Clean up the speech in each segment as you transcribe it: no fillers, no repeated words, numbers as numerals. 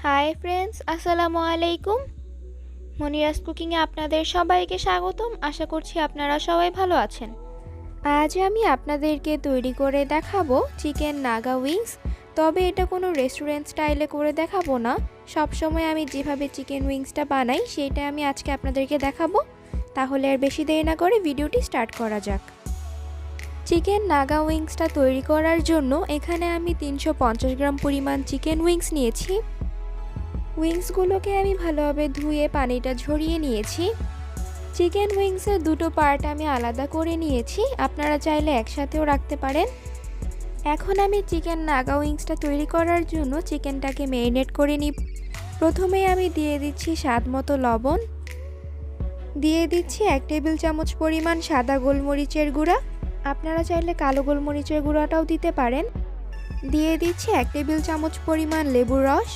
Hi friends, আসসালামু আলাইকুম। মনিরাস কুকিংয়ে আপনাদের সবাইকে স্বাগতম। আশা করছি আপনারা সবাই ভালো আছেন। আজ আমি আপনাদেরকে তৈরি করে দেখাবো চিকেন নাগা উইংস। তবে এটা কোনো রেস্টুরেন্ট স্টাইলে করে দেখাবো না। সবসময় আমি যেভাবে চিকেন উইংসটা বানাই সেটা আমি আজকে আপনাদেরকে দেখাবো। তাহলে আর বেশি দেরি না করে ভিডিওটি স্টার্ট করা যাক। চিকেন নাগা উইংসটা তৈরি করার জন্য এখানে আমি 350 গ্রাম পরিমাণ চিকেন উইংস নিয়েছি। উইংসগুলোকে আমি ভালোভাবে ধুয়ে পানিটা ঝরিয়ে নিয়েছি। চিকেন উইংসের দুটো পার্ট আমি আলাদা করে নিয়েছি, আপনারা চাইলে একসাথেও রাখতে পারেন। এখন আমি চিকেন নাগা উইংসটা তৈরি করার জন্য চিকেনটাকে ম্যারিনেট করে নিই। প্রথমেই আমি দিয়ে দিচ্ছি স্বাদ মতো লবণ, দিয়ে দিচ্ছি 1 টেবিল চামচ পরিমাণ সাদা গোলমরিচের গুঁড়া, আপনারা চাইলে কালো গোলমরিচের গুঁড়াটাও দিতে পারেন। দিয়ে দিচ্ছি 1 টেবিল চামচ পরিমাণ লেবুর রস,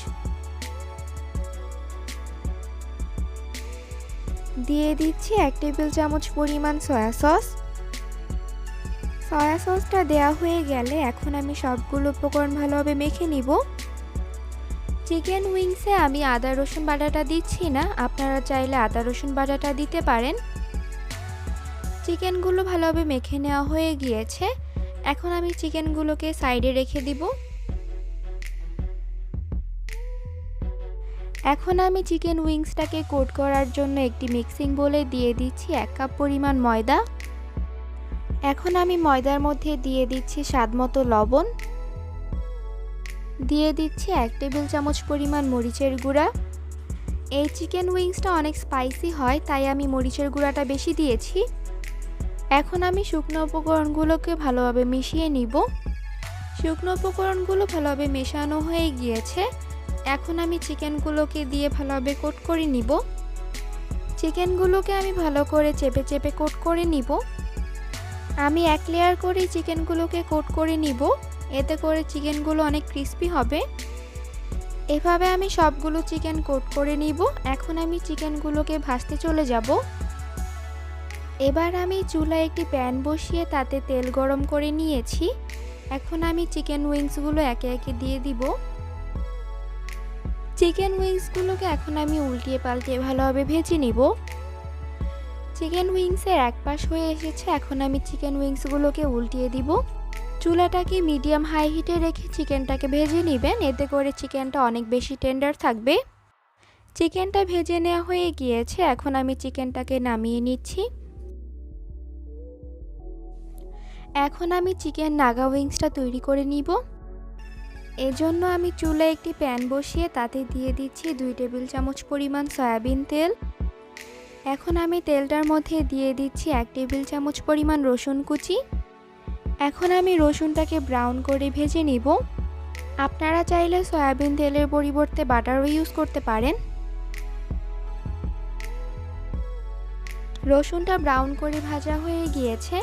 দিয়ে দিচ্ছি 1 টেবিল চামচ পরিমাণ সয়া সস। সয়া সসটা দেওয়া হয়ে গেলে এখন আমি সবগুলো উপকরণ ভালোভাবে মেখে নিব। চিকেন উইংসে আমি আদা রসুন বাটাটা দিচ্ছি না, আপনারা চাইলে আদা রসুন বাটাটা দিতে পারেন। চিকেনগুলো ভালোভাবে মেখে নেওয়া হয়ে গিয়েছে। এখন আমি চিকেনগুলোকে সাইডে রেখে দিব। এখন আমি চিকেন উইংসটাকে কোট করার জন্য একটি মিক্সিং বোলে দিয়ে দিচ্ছি 1 কাপ পরিমাণ ময়দা। এখন আমি ময়দার মধ্যে দিয়ে দিচ্ছি স্বাদমতো লবণ, দিয়ে দিচ্ছি 1 টেবিল চামচ পরিমাণ মরিচের গুঁড়া। এই চিকেন উইংসটা অনেক স্পাইসি হয়, তাই আমি মরিচের গুঁড়াটা বেশি দিয়েছি। এখন আমি শুকনো উপকরণগুলোকে ভালোভাবে মিশিয়ে নিব। শুকনো উপকরণগুলো ভালোভাবে মেশানো হয়ে গিয়েছে। এখন আমি চিকেনগুলোকে দিয়ে ভালোভাবে কোট করে নিব। চিকেনগুলোকে আমি ভালো করে চেপে চেপে কোট করে নিব। আমি 1 লেয়ার করে চিকেনগুলোকে কোট করে নিব, এতে করে চিকেনগুলো অনেক ক্রিস্পি হবে। এভাবে আমি সবগুলো চিকেন কোট করে নিব। এখন আমি চিকেনগুলোকে ভাজতে চলে যাব। এবার আমি চুলায় একটি প্যান বসিয়ে তাতে তেল গরম করে নিয়েছি। এখন আমি চিকেন উইংসগুলো একে একে দিয়ে দিব। চিকেন উইংসগুলোকে এখন আমি উল্টিয়ে পাল্টিয়ে ভালোভাবে ভেজে নিব। চিকেন উইংসের এক পাশ হয়ে এসেছে, এখন আমি চিকেন উইংসগুলোকে উল্টিয়ে দিব। চুলাটাকে মিডিয়াম হাই হিটে রেখে চিকেনটাকে ভেজে নেবেন, এতে করে চিকেনটা অনেক বেশি টেন্ডার থাকবে। চিকেনটা ভেজে নেওয়া হয়ে গিয়েছে, এখন আমি চিকেনটাকে নামিয়ে নিচ্ছি। এখন আমি চিকেন নাগা উইংসটা তৈরি করে নিব। এজন্য আমি চুলায় একটি প্যান বসিয়ে তাতে দিয়ে দিচ্ছি 2 টেবিল চামচ পরিমাণ সয়াবিন তেল। এখন আমি তেলটার মধ্যে দিয়ে দিচ্ছি 1 টেবিল চামচ পরিমাণ রসুন কুচি। এখন আমি রসুনটাকে ব্রাউন করে ভেজে নিব। আপনারা চাইলে সয়াবিন তেলের পরিবর্তে বাটারও ইউজ করতে পারেন। রসুনটা ব্রাউন করে ভাজা হয়ে গিয়েছে।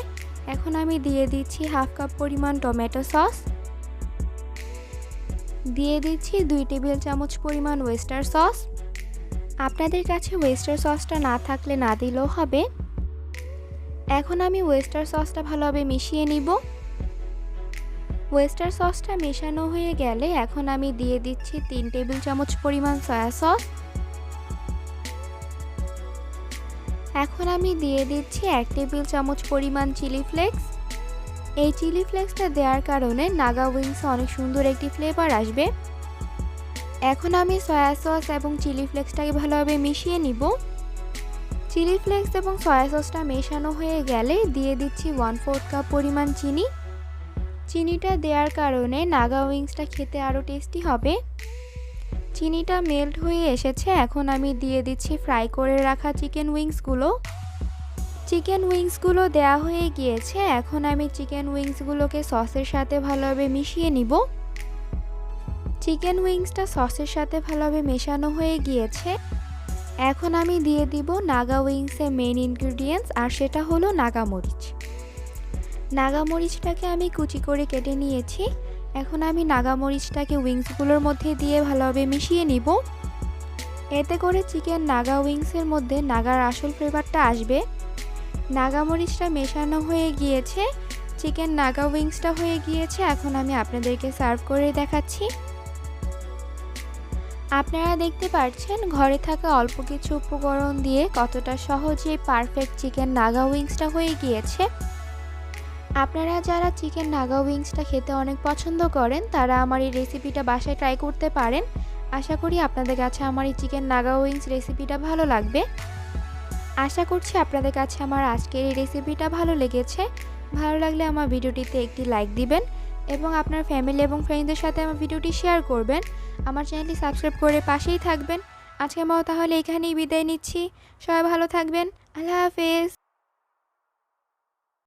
এখন আমি দিয়ে দিচ্ছি 1/2 কাপ পরিমাণ টমেটো সস, দিয়ে দিচ্ছি 2 টেবিল চামচ পরিমাণ ওয়েস্টার সস। আপনাদের কাছে ওয়েস্টার সসটা না থাকলে না দিলেও হবে। এখন আমি ওয়েস্টার সসটা ভালোভাবে মিশিয়ে নিব। ওয়েস্টার সসটা মেশানো হয়ে গেলে এখন আমি দিয়ে দিচ্ছি 3 টেবিল চামচ পরিমাণ সয়া সস। এখন আমি দিয়ে দিচ্ছি 1 টেবিল চামচ পরিমাণ চিলি ফ্লেক্স। এই চিলি ফ্লেক্সটা দেওয়ার কারণে নাগা উইংসে অনেক সুন্দর একটি ফ্লেভার আসবে। এখন আমি সয়া সস এবং চিলি ফ্লেক্সটাকে ভালোভাবে মিশিয়ে নিব। চিলি ফ্লেক্স এবং সয়া সসটা মেশানো হয়ে গেলে দিয়ে দিচ্ছি 1/4 কাপ পরিমাণ চিনি। চিনিটা দেওয়ার কারণে নাগা উইংসটা খেতে আরও টেস্টি হবে। চিনিটা মেল্ট হয়ে এসেছে, এখন আমি দিয়ে দিচ্ছি ফ্রাই করে রাখা চিকেন উইংসগুলো। চিকেন উইংসগুলো দেওয়া হয়ে গিয়েছে। এখন আমি চিকেন উইংসগুলোকে সসের সাথে ভালোভাবে মিশিয়ে নিব। চিকেন উইংসটা সসের সাথে ভালোভাবে মেশানো হয়ে গিয়েছে। এখন আমি দিয়ে দিব নাগা উইংসের মেইন ইনগ্রিডিয়েন্টস, আর সেটা হলো নাগা মরিচ। নাগা মরিচটাকে আমি কুচি করে কেটে নিয়েছি। এখন আমি নাগা মরিচটাকে উইংসগুলোর মধ্যে দিয়ে ভালোভাবে মিশিয়ে নিব। এতে করে চিকেন নাগা উইংসের মধ্যে নাগার আসল ফ্লেভারটা আসবে। নাগা মরিচটা মেশানো হয়ে গিয়েছে, চিকেন নাগা উইংসটা হয়ে গিয়েছে। এখন আমি আপনাদেরকে সার্ভ করে দেখাচ্ছি। আপনারা দেখতে পাচ্ছেন ঘরে থাকা অল্প কিছু উপকরণ দিয়ে কতটা সহজে পারফেক্ট চিকেন নাগা উইংসটা হয়ে গিয়েছে। আপনারা যারা চিকেন নাগা উইংসটা খেতে অনেক পছন্দ করেন তারা আমার এই রেসিপিটা বাসায় ট্রাই করতে পারেন। আশা করি আপনাদের কাছে আমার এই চিকেন নাগা উইংস রেসিপিটা ভালো লাগবে। আশা করছি আপনাদের কাছে আমার আজকের এই রেসিপিটা ভালো লেগেছে। ভালো লাগলে আমার ভিডিওটিতে একটি লাইক দিবেন এবং আপনার ফ্যামিলি এবং ফ্রেন্ডসদের সাথে আমার ভিডিওটি শেয়ার করবেন। আমার চ্যানেলটি সাবস্ক্রাইব করে পাশেই থাকবেন। আজকের মতো তাহলে এখানেই বিদায় নিচ্ছি। সবাই ভালো থাকবেন। আল্লাহ হাফেজ।